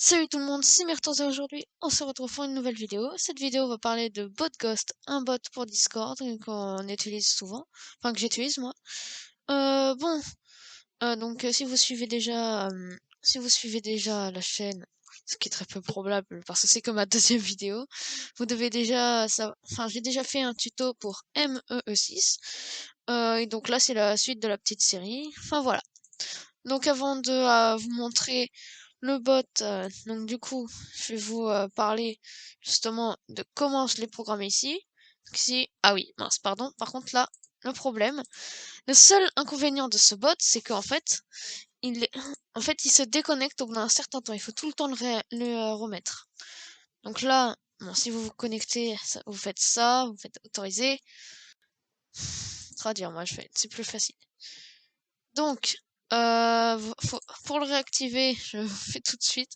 Salut tout le monde, c'est Myrtles et aujourd'hui on se retrouve pour une nouvelle vidéo. Cette vidéo va parler de BotGhost, un bot pour Discord qu'on utilise souvent, enfin que j'utilise moi. Bon, si vous suivez déjà la chaîne, ce qui est très peu probable parce que c'est comme ma deuxième vidéo, vous devez déjà enfin j'ai déjà fait un tuto pour MEE6, et donc là c'est la suite de la petite série. Enfin voilà. Donc avant de vous montrer le bot, donc du coup, je vais vous parler justement de comment je l'ai programmé ici. Donc ici, ah oui, mince, pardon. Par contre là, le problème, le seul inconvénient de ce bot, c'est qu'en fait, en fait, il se déconnecte au bout d'un certain temps. Il faut tout le temps le remettre. Donc là, bon, si vous vous connectez, vous faites ça, vous faites autoriser. Traduire, moi je fais, c'est plus facile. Donc, pour le réactiver, je le fais tout de suite.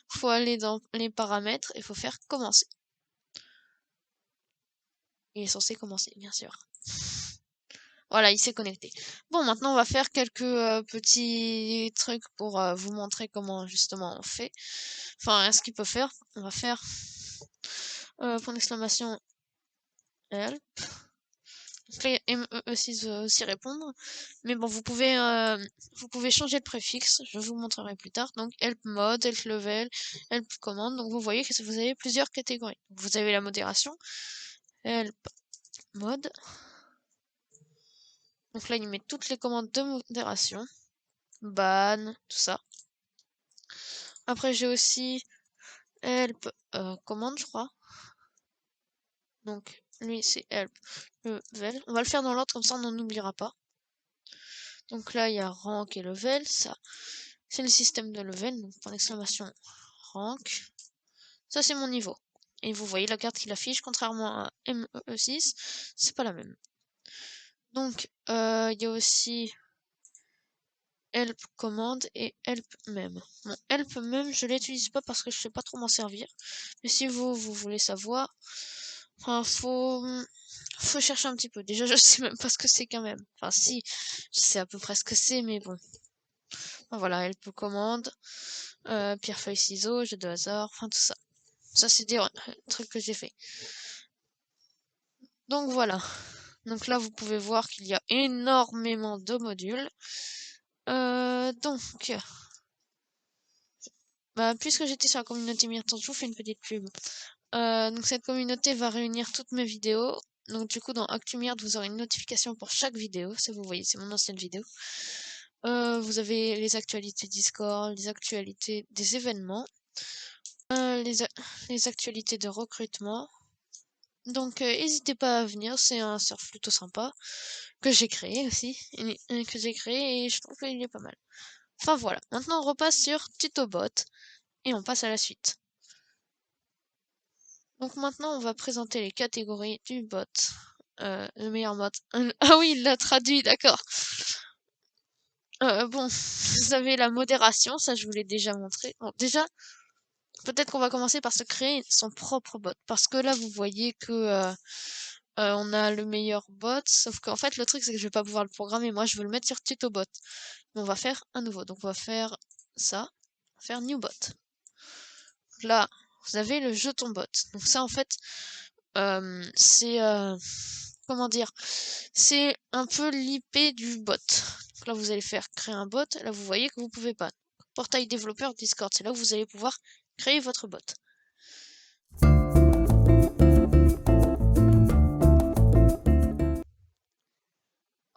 Faut aller dans les paramètres et faut faire commencer. Il est censé commencer, bien sûr. Voilà, il s'est connecté. Bon, maintenant on va faire quelques petits trucs pour vous montrer comment justement on fait. Enfin, ce qu'il peut faire. On va faire point d'exclamation help. MEE6 va aussi répondre. Mais bon, vous pouvez changer de préfixe. Je vous montrerai plus tard. Donc, help mode, help level, help commande. Donc, vous voyez que vous avez plusieurs catégories. Vous avez la modération, help mode. Donc là, il met toutes les commandes de modération. Ban, tout ça. Après, j'ai aussi help commande, je crois. Donc, lui, c'est help level. On va le faire dans l'ordre, comme ça, on n'en oubliera pas. Donc là, il y a rank et level. Ça, c'est le système de level. Donc, point d'exclamation rank. Ça, c'est mon niveau. Et vous voyez la carte qu'il affiche, contrairement à MEE6, c'est pas la même. Donc, il y a aussi help commande et help même. Bon, help même, je l'utilise pas parce que je sais pas trop m'en servir. Mais si vous voulez savoir, enfin, faut chercher un petit peu. Déjà, je sais même pas ce que c'est quand même. Enfin, si, je sais à peu près ce que c'est, mais bon. Enfin, voilà, help commande, pierre, feuille, ciseaux, jeu de hasard, enfin tout ça. Ça, c'est des trucs que j'ai fait. Donc voilà. Donc là, vous pouvez voir qu'il y a énormément de modules. Donc, puisque j'étais sur la communauté Myrtles, je vous fais une petite pub. Donc cette communauté va réunir toutes mes vidéos. Donc du coup, dans ActuMyrt, vous aurez une notification pour chaque vidéo. Ça, vous voyez, c'est mon ancienne vidéo. Vous avez les actualités Discord, les actualités des événements, les actualités de recrutement. Donc n'hésitez pas à venir, c'est un surf plutôt sympa que j'ai créé aussi, et je trouve qu'il est pas mal. Enfin voilà, maintenant on repasse sur TutoBot et on passe à la suite. Donc maintenant on va présenter les catégories du bot. Le meilleur bot. Ah oui, il l'a traduit, d'accord. Bon, vous avez la modération, ça je vous l'ai déjà montré. Bon, déjà, peut-être qu'on va commencer par se créer son propre bot. Parce que là, vous voyez que on a le meilleur bot. Sauf qu'en fait, le truc, c'est que je vais pas pouvoir le programmer. Moi, je veux le mettre sur TutoBot. Mais on va faire un nouveau. Donc, on va faire ça. On va faire New Bot. Là, vous avez le jeton bot. Donc ça, en fait, c'est... comment dire? C'est un peu l'IP du bot. Donc là, vous allez faire créer un bot. Là, vous voyez que vous pouvez pas. Portail développeur Discord. C'est là où vous allez pouvoir créer votre bot.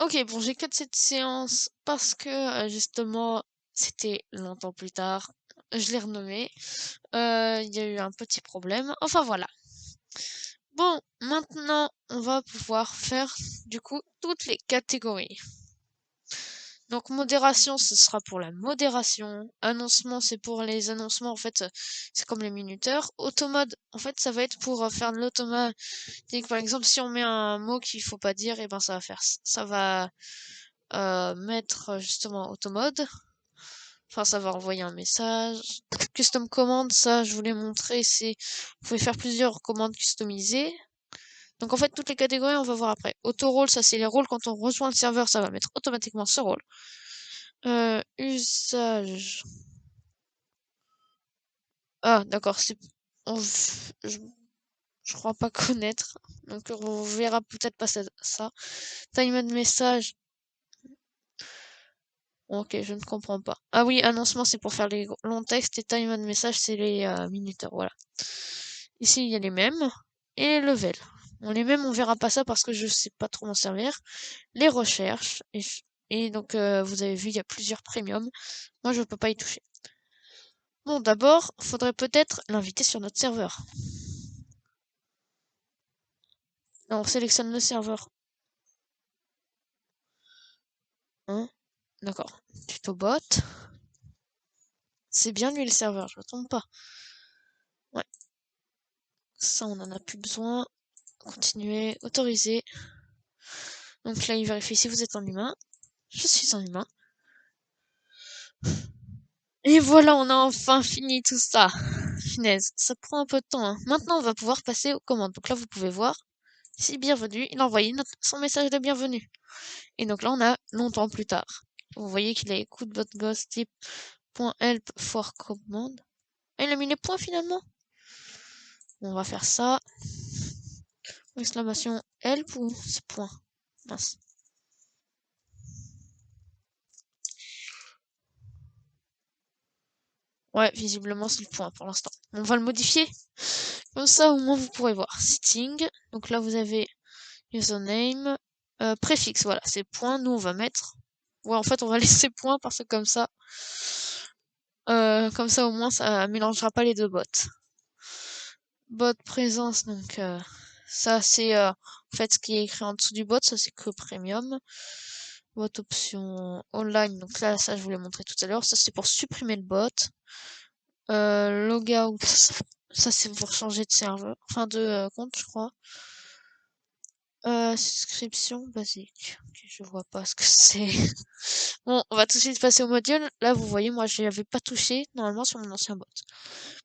Ok, bon, j'ai cut cette séance parce que justement, c'était longtemps plus tard. Je l'ai renommé. Il y a eu un petit problème. Enfin voilà. Bon, maintenant, on va pouvoir faire du coup toutes les catégories. Donc modération, ce sera pour la modération. Annoncement, c'est pour les annoncements. En fait, c'est comme les minuteurs. Automode, en fait, ça va être pour faire de l'automatique. Par exemple, si on met un mot qu'il faut pas dire, et ben ça va mettre justement automode. Enfin, ça va envoyer un message. Custom commande, ça, je vous l'ai montré, c'est vous pouvez faire plusieurs commandes customisées. Donc en fait, toutes les catégories, on va voir après. Auto-rôle, ça c'est les rôles. Quand on rejoint le serveur, ça va mettre automatiquement ce rôle. Usage. Ah, d'accord, on- je, je crois pas connaître. Donc, on verra peut-être pas ça. Time de message. Ok, je ne comprends pas. Ah oui, annoncement, c'est pour faire les longs textes et time de message, c'est les minuteurs. Voilà. Ici, il y a les mêmes et les level. Bon, les mêmes, on verra pas ça parce que je sais pas trop m'en servir. Les recherches. Et donc, vous avez vu, il y a plusieurs premiums. Moi, je peux pas y toucher. Bon, d'abord, faudrait peut-être l'inviter sur notre serveur. Alors, on sélectionne le serveur. Hein? D'accord. Tuto bot. C'est bien lui le serveur, je me trompe pas. Ouais. Ça, on en a plus besoin. Continuer. Autoriser. Donc là, il vérifie si vous êtes en humain. Je suis en humain. Et voilà, on a enfin fini tout ça. Finesse, ça prend un peu de temps, hein. Maintenant, on va pouvoir passer aux commandes. Donc là, vous pouvez voir. Ici, bienvenue. Il a envoyé son message de bienvenue. Et donc là, on a longtemps plus tard. Vous voyez qu'il a écoute votre ghost type .help for command. Ah, il a mis les points finalement. On va faire ça. Exclamation help ou ce point. Mince. Ouais, visiblement c'est le point pour l'instant. On va le modifier. Comme ça au moins vous pourrez voir. Setting. Donc là vous avez username. Préfixe, voilà, c'est point. Nous on va mettre. Ouais, en fait on va laisser point parce que comme ça au moins ça mélangera pas les deux bots. Bot présence, donc ça c'est en fait ce qui est écrit en dessous du bot, ça c'est que premium. Bot option online, donc là ça je vous l'ai montré tout à l'heure, ça c'est pour supprimer le bot. Logout, ça c'est pour changer de serveur, enfin de compte je crois. Subscription basique, ok, je vois pas ce que c'est. Bon, on va tout de suite passer au module. Là vous voyez, moi je avais pas touché normalement sur mon ancien bot.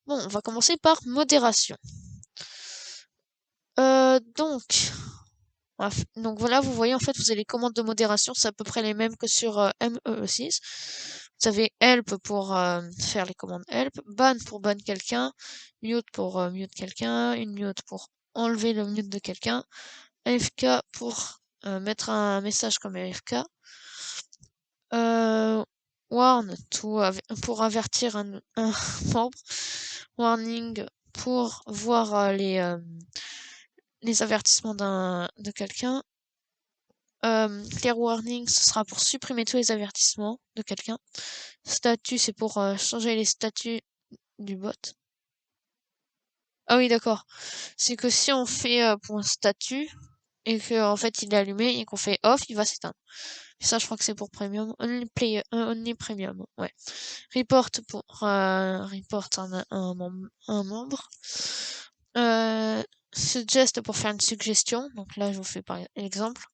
Bon, on va commencer par modération. Donc voilà, vous voyez en fait, vous avez les commandes de modération, c'est à peu près les mêmes que sur MEE6. Vous avez help pour faire les commandes help, ban pour ban quelqu'un, mute pour mute quelqu'un, une mute pour enlever le mute de quelqu'un, AFK pour mettre un message comme AFK, warn pour avertir un membre, warning pour voir les avertissements de quelqu'un. Clear warning, ce sera pour supprimer tous les avertissements de quelqu'un. Statut, c'est pour changer les statuts du bot. Ah oui, d'accord. C'est que si on fait pour un statut et que en fait il est allumé et qu'on fait off, il va s'éteindre. Et ça, je crois que c'est pour premium. Only premium. Ouais. Report pour report un membre. Suggest pour faire une suggestion. Donc là, je vous fais par exemple.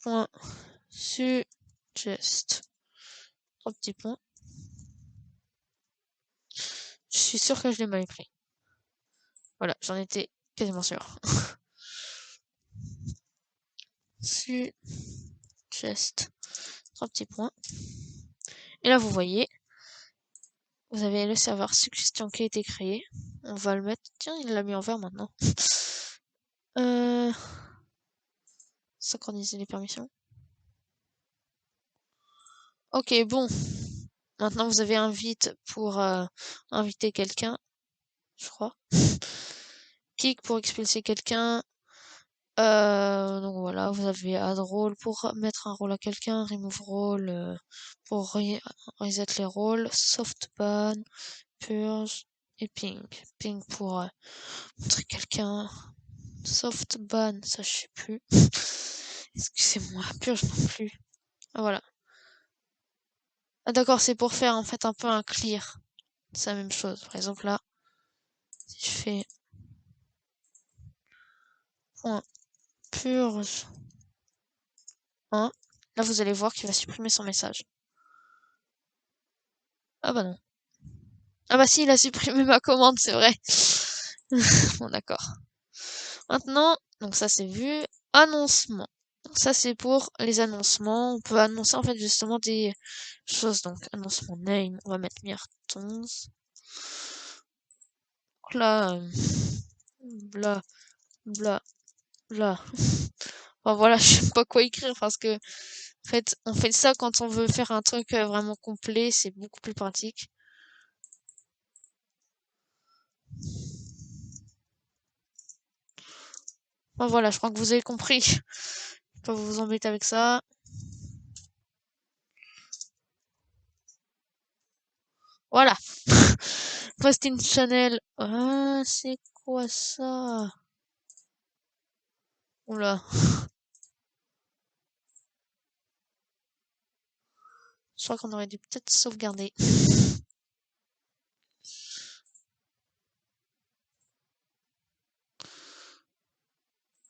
Point suggest. 3 petits points. Je suis sûr que je l'ai mal écrit. Voilà, j'en étais quasiment sûr. Suggest. 3 petits points. Et là, vous voyez, vous avez le serveur suggestion qui a été créé. On va le mettre. Tiens, il l'a mis en vert maintenant. Synchroniser les permissions. Ok, bon. Maintenant, vous avez invite pour inviter quelqu'un, je crois. Kick pour expulser quelqu'un. Donc voilà, vous avez add role pour mettre un rôle à quelqu'un, remove role pour reset les rôles, soft ban, purge et ping. Ping pour montrer quelqu'un. Soft ban, ça je sais plus. Excusez-moi, purge non plus. Ah voilà. Ah d'accord, c'est pour faire en fait un peu un clear. C'est la même chose. Par exemple là, si je fais point purge 1, là vous allez voir qu'il va supprimer son message. Ah bah non. Ah bah si, il a supprimé ma commande, c'est vrai. Bon d'accord. Maintenant, donc ça c'est vu. Annoncement. Donc ça c'est pour les annoncements. On peut annoncer en fait justement des choses. Donc annoncement name, on va mettre Myrtons. là, bla, bla, bla. Enfin voilà, je sais pas quoi écrire parce que, en fait, on fait ça quand on veut faire un truc vraiment complet, c'est beaucoup plus pratique. Enfin voilà, je crois que vous avez compris. Je vais pas vous embêter avec ça. Voilà. Post in channel. Ah, c'est quoi ça? Oula. Je crois qu'on aurait dû peut-être sauvegarder.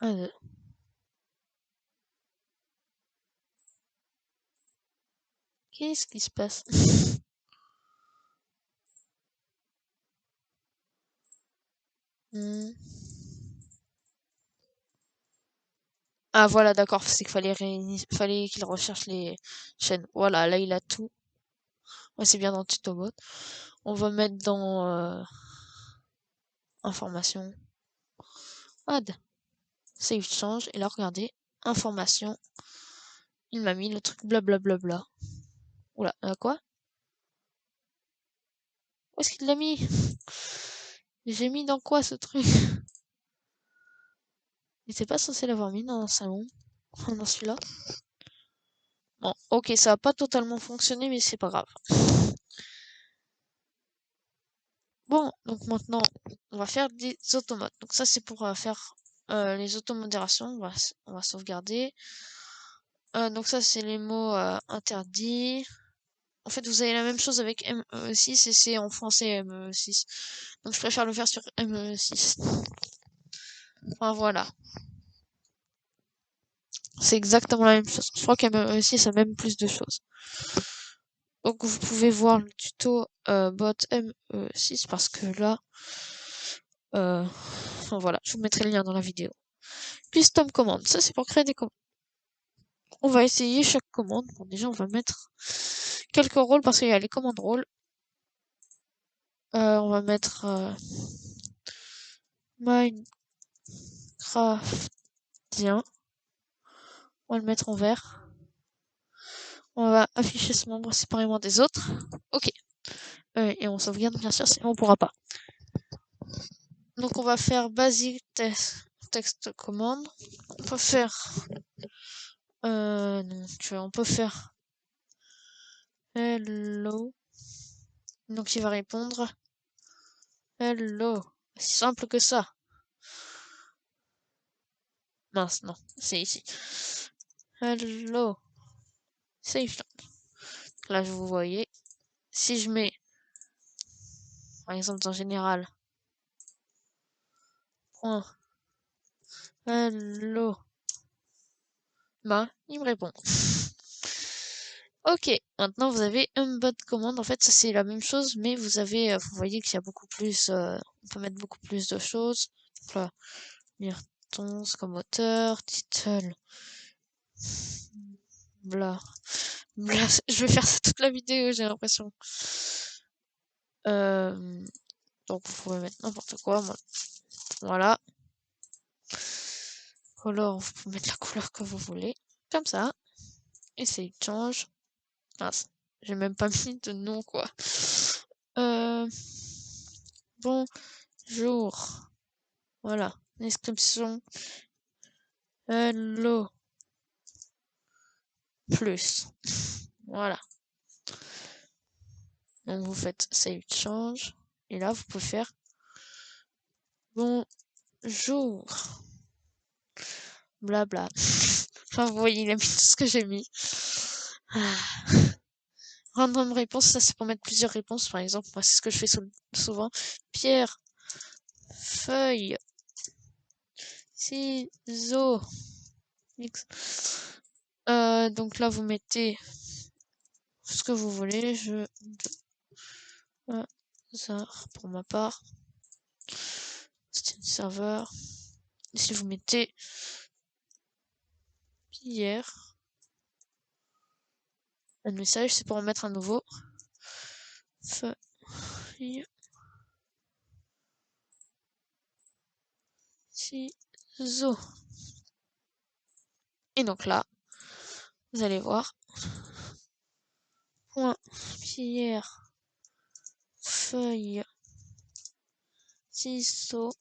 Ah, qu'est-ce qui se passe? Hmm. Ah voilà, d'accord, c'est qu'il fallait qu'il recherche les chaînes. Voilà, là il a tout. Ouais, c'est bien dans Tutobot. On va mettre dans information. Add. Save change. Et là, regardez. Information. Il m'a mis le truc blablabla. Oula, quoi? Où est-ce qu'il l'a mis? J'ai mis dans quoi ce truc? Il était pas censé l'avoir mis dans un salon. Dans celui-là. Bon, ok, ça a pas totalement fonctionné, mais c'est pas grave. Bon, donc maintenant, on va faire des automates. Donc ça, c'est pour faire les automodérations. On va sauvegarder. Donc ça, c'est les mots interdits. En fait, vous avez la même chose avec ME6 et c'est en français ME6. Donc je préfère le faire sur ME6. Enfin voilà. C'est exactement la même chose. Je crois qu'ME6 a même plus de choses. Donc vous pouvez voir le tuto bot ME6 parce que là, enfin voilà, je vous mettrai le lien dans la vidéo. Custom commande, ça c'est pour créer des commandes. On va essayer chaque commande. Bon déjà on va mettre quelques rôles parce qu'il y a les commandes rôles. On va mettre Minecraftien. On va le mettre en vert. On va afficher ce membre séparément des autres. Ok. Et on sauvegarde bien sûr, sinon on pourra pas. Donc on va faire basic texte commande. On peut faire on peut faire hello. Donc il va répondre hello. C'est simple que ça. Mince, non, c'est ici. Hello. Save. Là, je vous voyez. Si je mets, par exemple, dans général, point, hello, bah, il me répond. Ok, maintenant vous avez un bot commande. En fait, ça c'est la même chose, mais vous avez, vous voyez qu'il y a beaucoup plus, on peut mettre beaucoup plus de choses. Donc là, Myrtons comme auteur, title, bla, bla. Je vais faire ça toute la vidéo, j'ai l'impression. Euh, donc vous pouvez mettre n'importe quoi. Voilà. Color, vous pouvez mettre la couleur que vous voulez. Comme ça. Et c'est change. Mince. J'ai même pas mis de nom, quoi. Euh, bonjour. Voilà. Description. Hello. Plus. Voilà. Donc vous faites save change. Et là, vous pouvez faire bonjour. Blabla. Enfin, vous voyez, il a mis tout ce que j'ai mis. Ah. Random réponse, ça c'est pour mettre plusieurs réponses. Par exemple, moi c'est ce que je fais souvent. Pierre, feuille, ciseaux. Donc là vous mettez ce que vous voulez. Hasard pour ma part. C'est un serveur. Ici vous mettez Pierre. Un message, c'est pour en mettre un nouveau. Feuille. ciseaux. Et donc là, vous allez voir, point, pierre, feuille, ciseaux.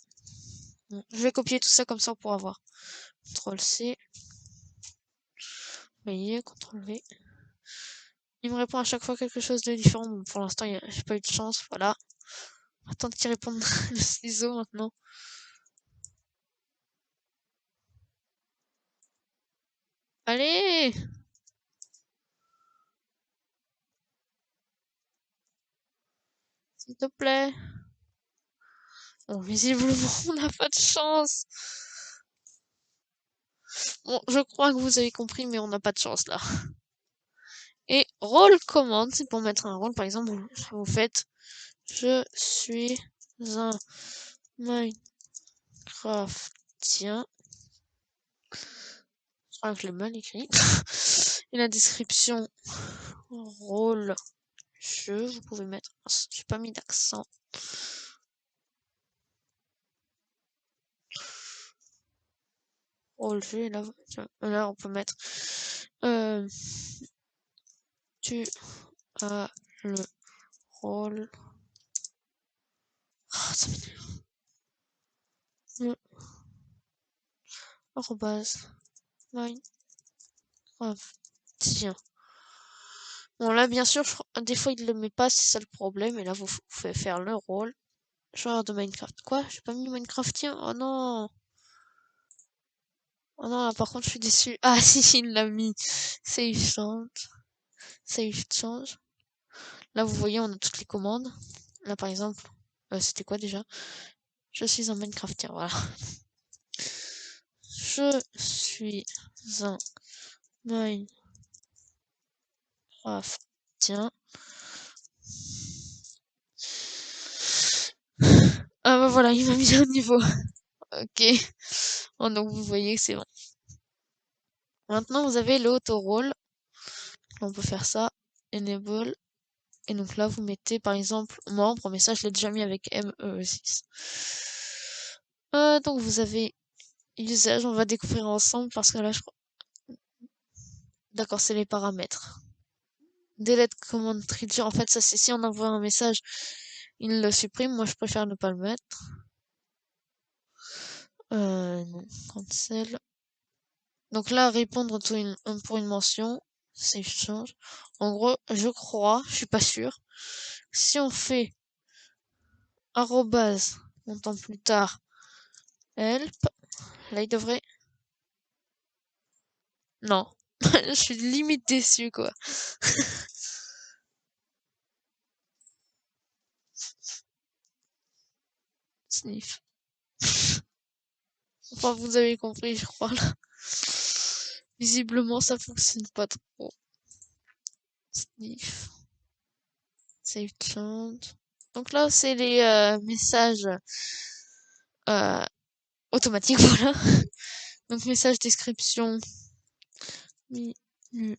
Bon, je vais copier tout ça comme ça on pourra voir. CTRL C. Vous voyez, CTRL V. Il me répond à chaque fois quelque chose de différent. Bon, pour l'instant, j'ai pas eu de chance, voilà. Attendre qu'il réponde le ciseau maintenant. Allez! S'il te plaît. Bon, visiblement, on n'a pas de chance. Bon, je crois que vous avez compris, mais on n'a pas de chance là. Et rôle commande, c'est pour mettre un rôle. Par exemple, vous faites je suis un Minecraftien. Je crois que je l'ai mal écrit. Et la description rôle jeu, vous pouvez mettre. J'ai pas mis d'accent. Rôle jeu, là on peut mettre tu as le rôle. Ah, ça m'énerve. Le arrobase Minecraftien. Bon là bien sûr, des fois il le met pas, c'est ça le problème. Et là vous pouvez faire le rôle. Joueur de Minecraft. Quoi? J'ai pas mis Minecraftien? Oh non! Oh non, là par contre je suis déçu. Ah si, il l'a mis. Save change. Save change. Là vous voyez, on a toutes les commandes. Là par exemple, c'était quoi déjà? Je suis un Minecraftien, voilà. Je suis un Minecraftien. Ah bah voilà, il m'a mis un niveau. Ok. Bon, donc vous voyez que c'est bon. Maintenant vous avez l'auto-roll. On peut faire ça. Enable. Et donc là vous mettez par exemple membre, mais ça je l'ai déjà mis avec ME6. Donc vous avez usage, on va découvrir ensemble parce que là je crois. D'accord, c'est les paramètres. Delete command trigger, en fait ça c'est si on envoie un message, il le supprime, moi je préfère ne pas le mettre. Non, cancel. Donc là, répondre pour une mention, c'est change. En gros, je crois, je suis pas sûr. Si on fait arrobase, longtemps plus tard, help, là il devrait. Non. Je suis limite déçu quoi. Sniff. Enfin, vous avez compris, je crois là. Visiblement, ça fonctionne pas trop. Sniff. Save change. Donc là, c'est les messages automatiques, voilà. Donc message description minuteur.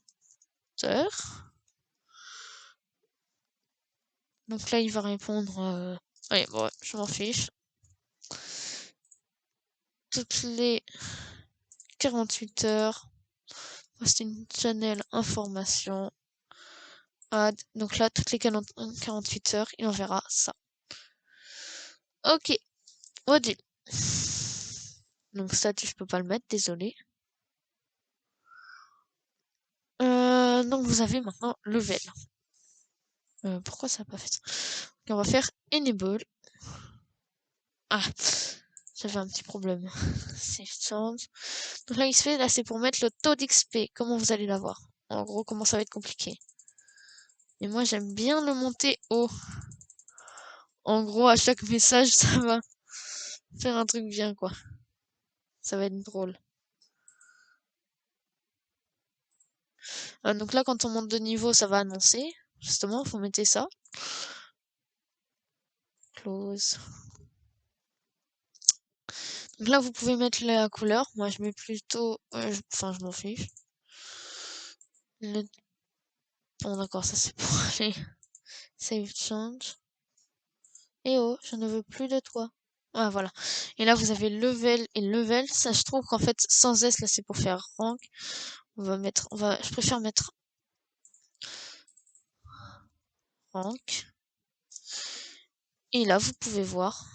Donc là, il va répondre. Allez, bon, je m'en fiche. Toutes les 48 heures, c'est une channel information. Add. Donc là, toutes les 48 heures, il enverra ça. Ok, Odile. Donc statut, je peux pas le mettre, désolé. Donc vous avez maintenant level. Pourquoi ça n'a pas fait ça? Donc, on va faire enable. Ah, j'avais un petit problème. Save change. Donc là, il se fait, là, c'est pour mettre le taux d'XP. Comment vous allez l'avoir? En gros, comment ça va être compliqué. Et moi, j'aime bien le monter haut. En gros, à chaque message, ça va faire un truc bien, quoi. Ça va être drôle. Donc là, quand on monte de niveau, ça va annoncer. Justement, faut mettre ça. Close. Donc là, vous pouvez mettre la couleur. Moi, je mets plutôt... Enfin, je m'en fiche. Bon, d'accord, ça c'est pour aller. Save change. Eh oh, je ne veux plus de toi. Ouais, voilà. Et là, vous avez level et level. Ça, je trouve qu'en fait, sans S, là, c'est pour faire rank. Je préfère mettre rank. Et là, vous pouvez voir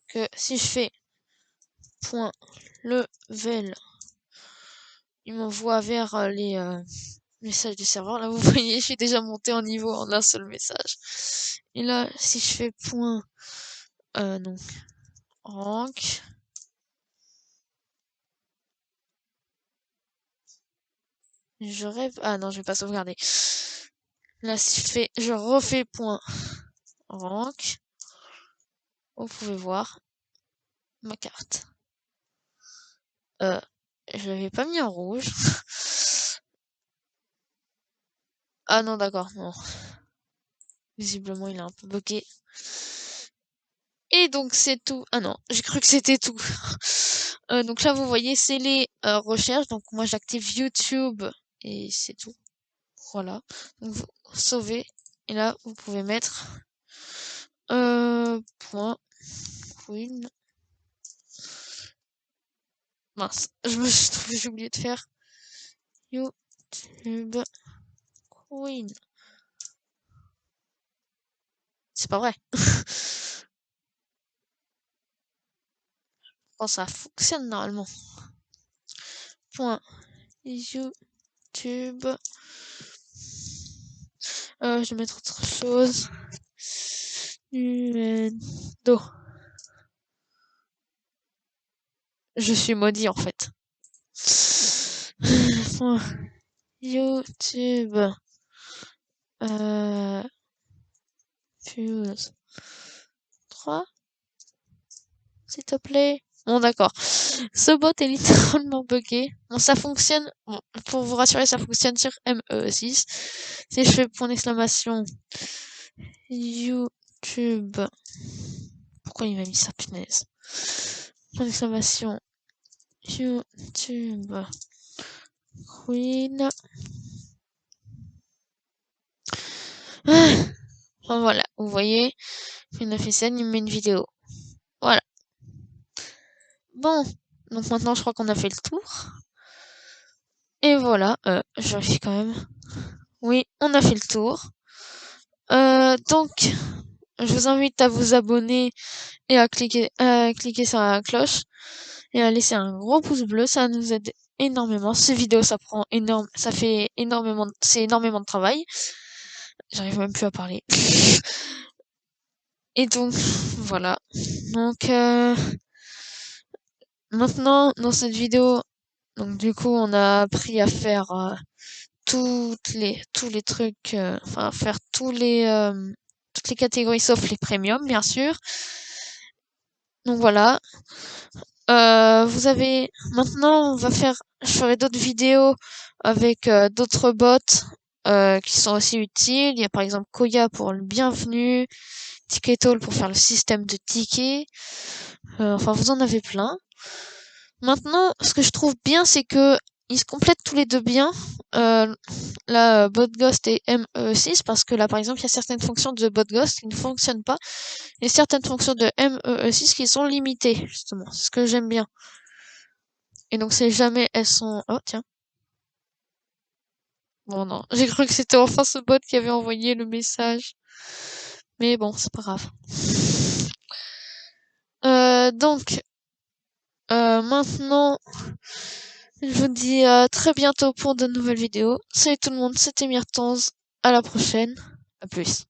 que si je fais point level, il m'envoie vers les messages du serveur. Là, vous voyez, je suis déjà monté en niveau en un seul message. Et là, si je fais point, donc, rank, je rêve, ah non, je vais pas sauvegarder. Là, si je refais point rank, vous pouvez voir ma carte. Je l'avais pas mis en rouge. Ah non, d'accord, non. Visiblement, il est un peu bloqué. Et donc, c'est tout. Ah non, j'ai cru que c'était tout. Donc là, vous voyez, c'est les recherches. Donc moi, j'active YouTube et c'est tout. Voilà. Donc, vous sauvez. Et là, vous pouvez mettre point Queen. Mince, j'ai oublié de faire YouTube Queen. C'est pas vrai. Oh, ça fonctionne normalement. Point YouTube. Je vais mettre autre chose. Do. Je suis maudit en fait. Point YouTube. Fuse 3. S'il te plaît. Bon, d'accord. Ce bot est littéralement buggé. Bon, ça fonctionne. Bon, pour vous rassurer, ça fonctionne sur ME6. Si je fais point d'exclamation YouTube. Pourquoi il m'a mis ça, punaise? Point d'exclamation YouTube Queen. Enfin, voilà, vous voyez, une officielle, il met une vidéo. Voilà. Bon, donc maintenant je crois qu'on a fait le tour. Et voilà, je vérifie quand même. Oui, on a fait le tour. Donc, je vous invite à vous abonner et à cliquer sur la cloche et à laisser un gros pouce bleu, ça nous aide énormément. Ces vidéos, ça fait énormément, c'est énormément de travail. J'arrive même plus à parler. Et donc, voilà. Donc, maintenant, dans cette vidéo, donc du coup, on a appris à faire tous les trucs, enfin, faire toutes les catégories sauf les premium, bien sûr. Donc voilà. Maintenant, je ferai d'autres vidéos avec d'autres bots qui sont aussi utiles. Il y a par exemple Koya pour le bienvenu, Ticketall pour faire le système de tickets. Enfin, vous en avez plein. Maintenant, ce que je trouve bien, c'est que ils se complètent tous les deux bien. Là, BotGhost et ME6, parce que là, par exemple, il y a certaines fonctions de BotGhost qui ne fonctionnent pas, et certaines fonctions de ME6 qui sont limitées, justement. C'est ce que j'aime bien. Et donc, c'est jamais elles sont... Oh, tiens. Bon, non. J'ai cru que c'était enfin ce bot qui avait envoyé le message. Mais bon, c'est pas grave. Donc, maintenant, je vous dis à très bientôt pour de nouvelles vidéos. Salut tout le monde, c'était Myrtons. À la prochaine. À plus.